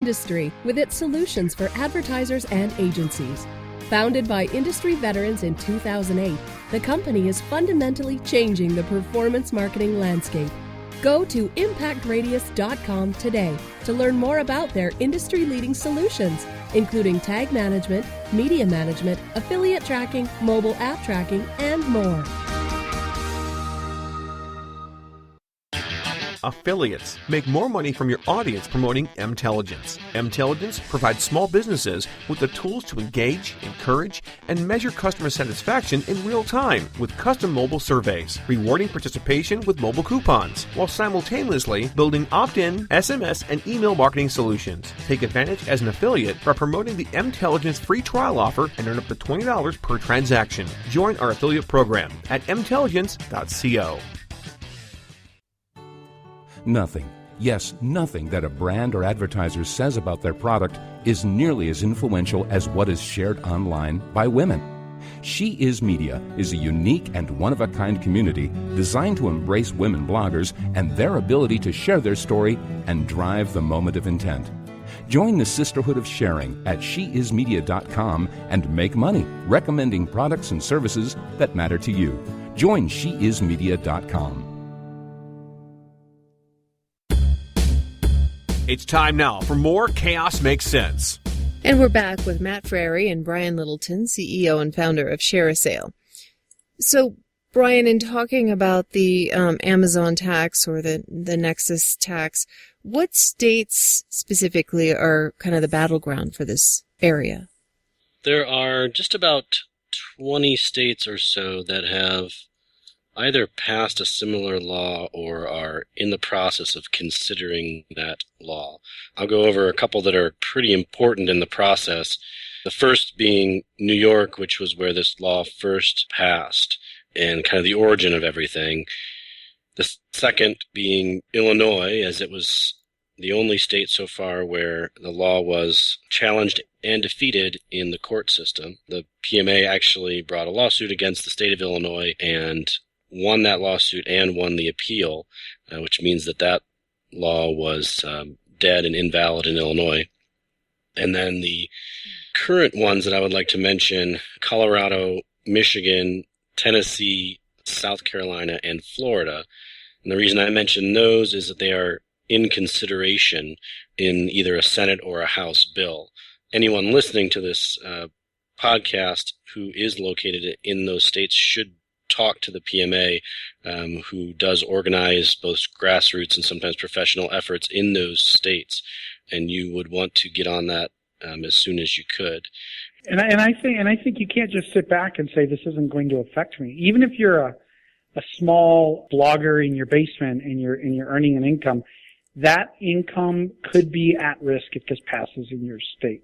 industry with its solutions for advertisers and agencies. Founded by industry veterans in 2008, the company is fundamentally changing the performance marketing landscape. Go to impactradius.com today to learn more about their industry-leading solutions, including tag management, media management, affiliate tracking, mobile app tracking, and more. Affiliates make more money from your audience promoting Mtelligence. Mtelligence provides small businesses with the tools to engage, encourage, and measure customer satisfaction in real time with custom mobile surveys, rewarding participation with mobile coupons, while simultaneously building opt-in, SMS, and email marketing solutions. Take advantage as an affiliate by promoting the Mtelligence free trial offer and earn up to $20 per transaction. Join our affiliate program at mtelligence.co. Nothing, yes, nothing that a brand or advertiser says about their product is nearly as influential as what is shared online by women. She Is Media is a unique and one-of-a-kind community designed to embrace women bloggers and their ability to share their story and drive the moment of intent. Join the Sisterhood of Sharing at sheismedia.com and make money recommending products and services that matter to you. Join sheismedia.com. It's time now for more Chaos Makes Sense. And we're back with Matt Frary and Brian Littleton, CEO and founder of ShareASale. So, Brian, in talking about the Amazon tax or the Nexus tax, what states specifically are kind of the battleground for this area? There are just about 20 states or so that have either passed a similar law or are in the process of considering that law. I'll go over a couple that are pretty important in the process. The first being New York, which was where this law first passed and kind of the origin of everything. The second being Illinois, as it was the only state so far where the law was challenged and defeated in the court system. The PMA actually brought a lawsuit against the state of Illinois and won that lawsuit and won the appeal, which means that law was dead and invalid in Illinois. And then the current ones that I would like to mention, Colorado, Michigan, Tennessee, South Carolina, and Florida. And the reason I mention those is that they are in consideration in either a Senate or a House bill. Anyone listening to this podcast who is located in those states should talk to the PMA, who does organize both grassroots and sometimes professional efforts in those states, and you would want to get on that as soon as you could. And I think you can't just sit back and say this isn't going to affect me. Even if you're a small blogger in your basement and you're earning an income, that income could be at risk if this passes in your state,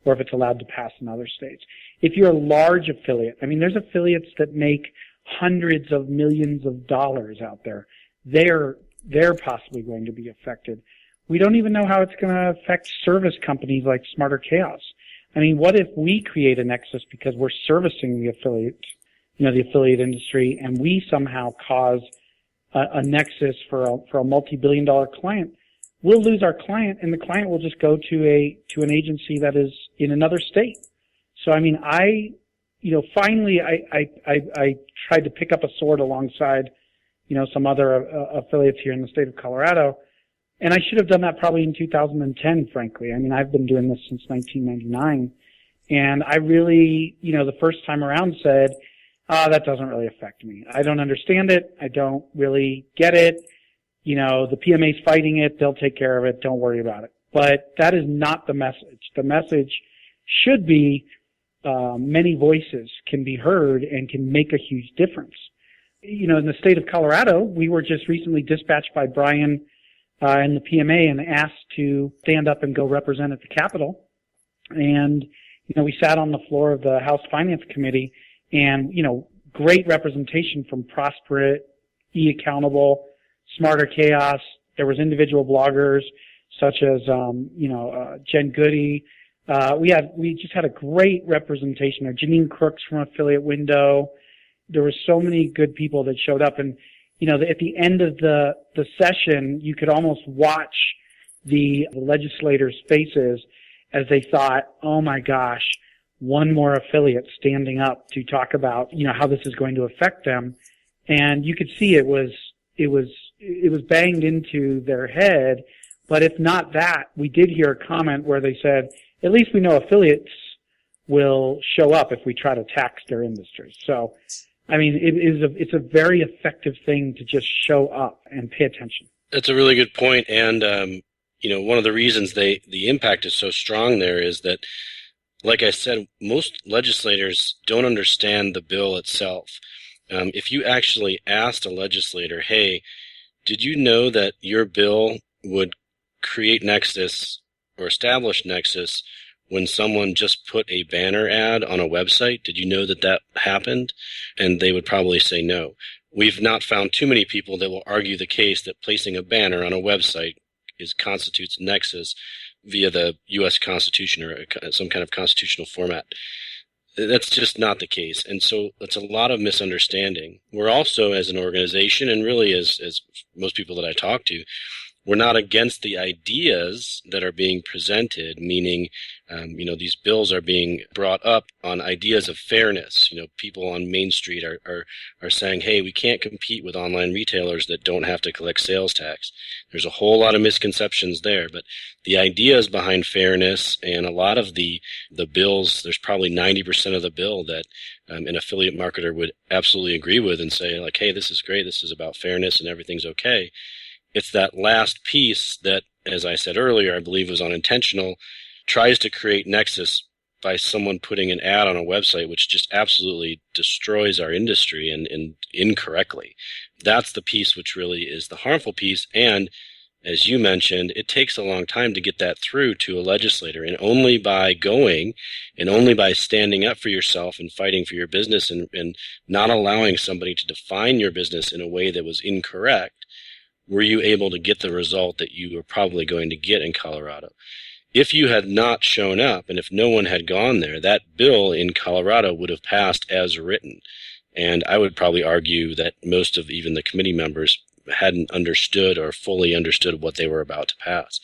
or if it's allowed to pass in other states. If you're a large affiliate, there's affiliates that make hundreds of millions of dollars out there. They're possibly going to be affected. We don't even know how it's going to affect service companies like Smarter Chaos. What if we create a nexus because we're servicing the affiliate, the affiliate industry, and we somehow cause a nexus for a multi-billion-dollar client? We'll lose our client, and the client will just go to an agency that is in another state. So finally I tried to pick up a sword alongside, some other affiliates here in the state of Colorado. And I should have done that probably in 2010, frankly. I've been doing this since 1999. And I really, the first time around said, that doesn't really affect me. I don't understand it. I don't really get it. The PMA's fighting it. They'll take care of it. Don't worry about it. But that is not the message. The message should be, many voices can be heard and can make a huge difference. In the state of Colorado, we were just recently dispatched by Brian and the PMA and asked to stand up and go represent at the Capitol. And, we sat on the floor of the House Finance Committee and, great representation from Prosperate, eAccountable, Smarter Chaos. There was individual bloggers such as, Jen Goody. We just had a great representation there. Janine Crooks from Affiliate Window. There were so many good people that showed up. And, at the end of the session, you could almost watch the legislators' faces as they thought, oh my gosh, one more affiliate standing up to talk about, how this is going to affect them. And you could see it was banged into their head. But if not that, we did hear a comment where they said, at least we know affiliates will show up if we try to tax their industry. So, I mean, it's a very effective thing to just show up and pay attention. That's a really good point. And, one of the reasons the impact is so strong there is that, like I said, most legislators don't understand the bill itself. If you actually asked a legislator, hey, did you know that your bill would create Nexus or establish Nexus when someone just put a banner ad on a website? Did you know that happened? And they would probably say no. We've not found too many people that will argue the case that placing a banner on a website constitutes Nexus via the U.S. Constitution or some kind of constitutional format. That's just not the case. And so it's a lot of misunderstanding. We're also, as an organization, and really as most people that I talk to, we're not against the ideas that are being presented, meaning, these bills are being brought up on ideas of fairness. People on Main Street are saying, hey, we can't compete with online retailers that don't have to collect sales tax. There's a whole lot of misconceptions there, but the ideas behind fairness and a lot of the bills, there's probably 90% of the bill that an affiliate marketer would absolutely agree with and say, like, hey, this is great. This is about fairness and everything's okay. It's that last piece that, as I said earlier, I believe was unintentional, tries to create Nexus by someone putting an ad on a website, which just absolutely destroys our industry and incorrectly. That's the piece which really is the harmful piece. And as you mentioned, it takes a long time to get that through to a legislator. And only by going and only by standing up for yourself and fighting for your business and not allowing somebody to define your business in a way that was incorrect, were you able to get the result that you were probably going to get in Colorado. If you had not shown up and if no one had gone there, that bill in Colorado would have passed as written. And I would probably argue that most of even the committee members hadn't understood or fully understood what they were about to pass.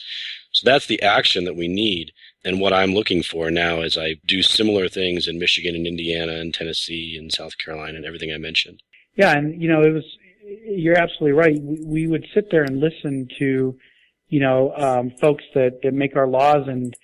So that's the action that we need. And what I'm looking for now as I do similar things in Michigan and Indiana and Tennessee and South Carolina and everything I mentioned. Yeah, and you're absolutely right. We would sit there and listen to, folks that make our laws, and,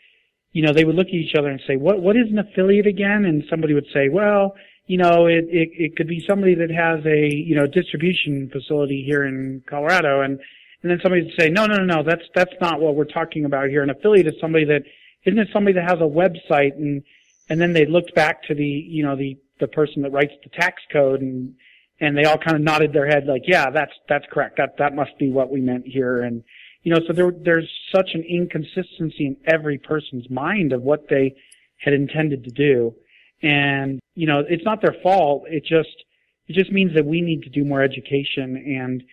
they would look at each other and say, what is an affiliate again? And somebody would say, well, it could be somebody that has a, distribution facility here in Colorado. And then somebody would say, no, that's not what we're talking about here. An affiliate is somebody that, isn't it somebody that has a website? And then they looked back to the person that writes the tax code and they all kind of nodded their head like, yeah, that's correct. That must be what we meant here. And, so there's such an inconsistency in every person's mind of what they had intended to do. And, it's not their fault. It just means that we need to do more education. And,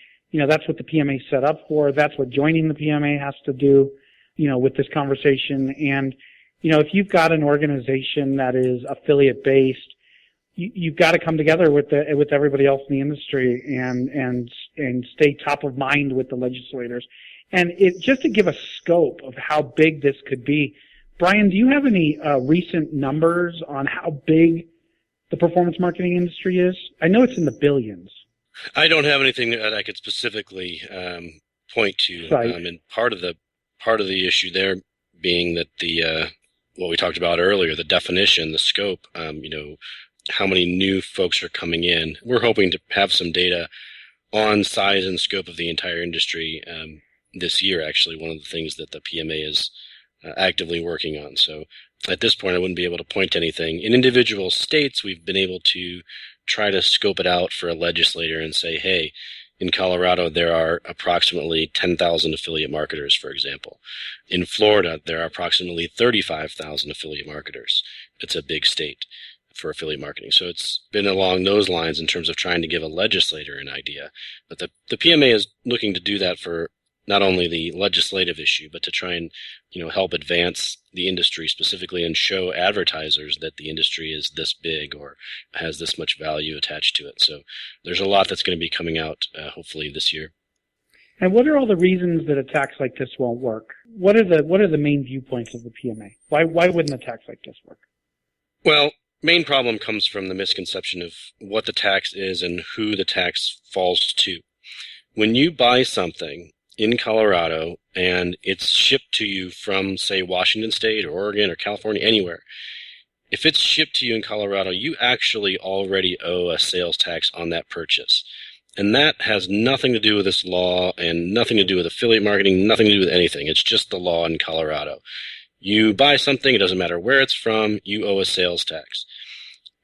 that's what the PMA is set up for. That's what joining the PMA has to do, with this conversation. And, if you've got an organization that is affiliate based, you've got to come together with everybody else in the industry and stay top of mind with the legislators. And just to give a scope of how big this could be, Brian, do you have any recent numbers on how big the performance marketing industry is? I know it's in the billions. I don't have anything that I could specifically point to. Right. And part of the issue there being that what we talked about earlier, the definition, the scope, how many new folks are coming in. We're hoping to have some data on size and scope of the entire industry this year, actually, one of the things that the PMA is actively working on. So at this point, I wouldn't be able to point to anything. In individual states, we've been able to try to scope it out for a legislator and say, hey, in Colorado, there are approximately 10,000 affiliate marketers, for example. In Florida, there are approximately 35,000 affiliate marketers. It's a big state for affiliate marketing. So it's been along those lines in terms of trying to give a legislator an idea. But the PMA is looking to do that for not only the legislative issue, but to try and, help advance the industry specifically and show advertisers that the industry is this big or has this much value attached to it. So there's a lot that's going to be coming out, hopefully this year. And what are all the reasons that a tax like this won't work? What are the main viewpoints of the PMA? Why wouldn't a tax like this work? Well, main problem comes from the misconception of what the tax is and who the tax falls to. When you buy something in Colorado and it's shipped to you from, say, Washington State or Oregon or California, anywhere, if it's shipped to you in Colorado, you actually already owe a sales tax on that purchase. And that has nothing to do with this law and nothing to do with affiliate marketing, nothing to do with anything. It's just the law in Colorado. You buy something, it doesn't matter where it's from, you owe a sales tax.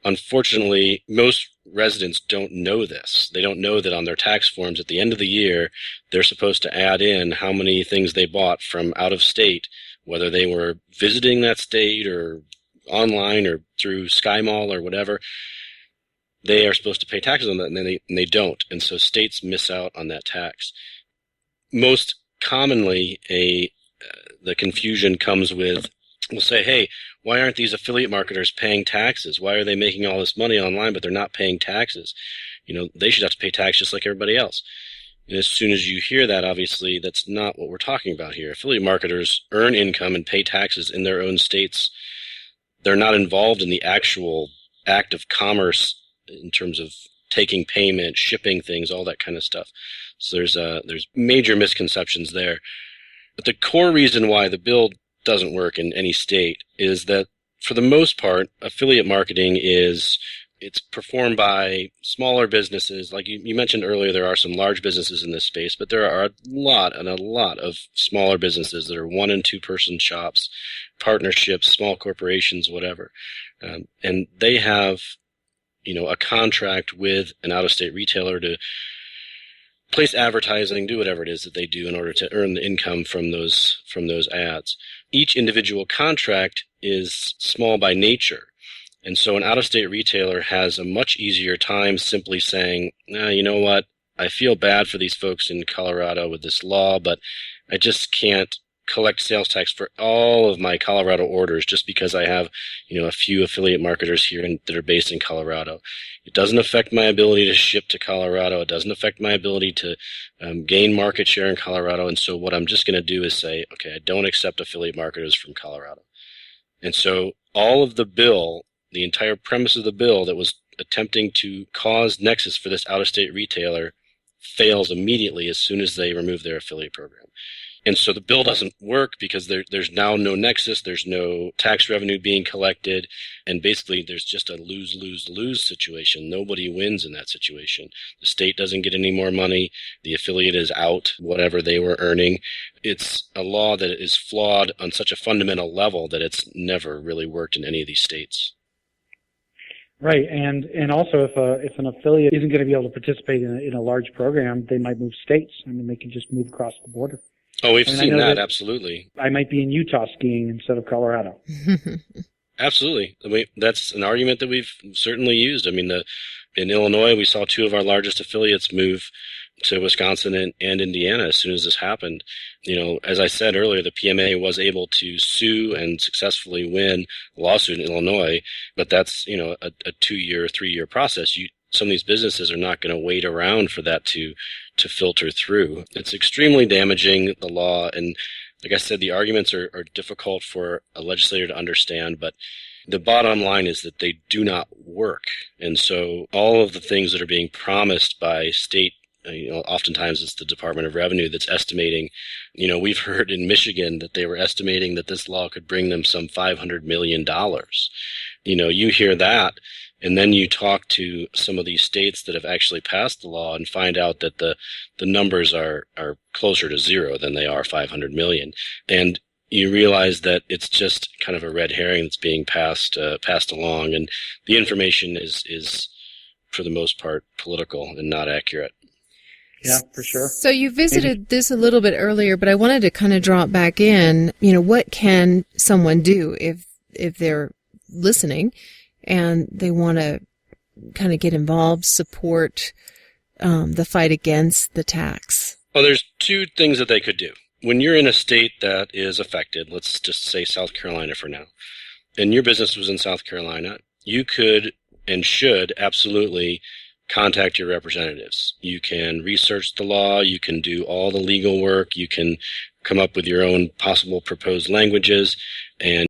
Unfortunately, most residents don't know this. They don't know that on their tax forms at the end of the year, they're supposed to add in how many things they bought from out of state, whether they were visiting that state or online or through SkyMall or whatever. They are supposed to pay taxes on that, and they don't. And so states miss out on that tax. Most commonly, the confusion comes with, we'll say, hey, why aren't these affiliate marketers paying taxes? Why are they making all this money online, but they're not paying taxes? They should have to pay tax just like everybody else. And as soon as you hear that, obviously, that's not what we're talking about here. Affiliate marketers earn income and pay taxes in their own states. They're not involved in the actual act of commerce in terms of taking payment, shipping things, all that kind of stuff. So there's major misconceptions there. But the core reason why the bill doesn't work in any state is that, for the most part, affiliate marketing it's performed by smaller businesses. Like you mentioned earlier, there are some large businesses in this space, but there are a lot of smaller businesses that are 1- and 2-person shops, partnerships, small corporations, whatever. And they have, a contract with an out-of-state retailer to place advertising, do whatever it is that they do in order to earn the income from those ads. Each individual contract is small by nature. And so an out-of-state retailer has a much easier time simply saying, you know what, I feel bad for these folks in Colorado with this law, but I just can't collect sales tax for all of my Colorado orders just because I have, a few affiliate marketers here that are based in Colorado. It doesn't affect my ability to ship to Colorado. It doesn't affect my ability to gain market share in Colorado. And so what I'm just going to do is say, okay, I don't accept affiliate marketers from Colorado. And so all of the bill, the entire premise of the bill that was attempting to cause Nexus for this out-of-state retailer fails immediately as soon as they remove their affiliate program. And so the bill doesn't work because there's now no Nexus, there's no tax revenue being collected, and basically there's just a lose-lose-lose situation. Nobody wins in that situation. The state doesn't get any more money, the affiliate is out whatever they were earning. It's a law that is flawed on such a fundamental level that it's never really worked in any of these states. Right, and also if an affiliate isn't going to be able to participate in a large program, they might move states. I mean, they can just move across the border. Oh, we've seen that, absolutely. I might be in Utah skiing instead of Colorado. Absolutely. I mean, that's an argument that we've certainly used. I mean, in Illinois, we saw 2 of our largest affiliates move to Wisconsin and Indiana as soon as this happened. As I said earlier, the PMA was able to sue and successfully win a lawsuit in Illinois, but that's, a 2-year, 3-year process. Some of these businesses are not going to wait around for that to filter through. It's extremely damaging, the law, and like I said, the arguments are difficult for a legislator to understand, but the bottom line is that they do not work. And so all of the things that are being promised by state, oftentimes it's the Department of Revenue that's estimating, we've heard in Michigan that they were estimating that this law could bring them some $500 million. You hear that, and then you talk to some of these states that have actually passed the law and find out that the numbers are closer to zero than they are 500 million. And you realize that it's just kind of a red herring that's being passed along, and the information is for the most part political and not accurate. Yeah, for sure. So you visited this a little bit earlier, but I wanted to kind of draw it back in. What can someone do if they're listening and they want to kind of get involved, support the fight against the tax? Well, there's 2 things that they could do. When you're in a state that is affected, let's just say South Carolina for now, and your business was in South Carolina, you could and should absolutely contact your representatives. You can research the law, you can do all the legal work, you can come up with your own possible proposed languages, and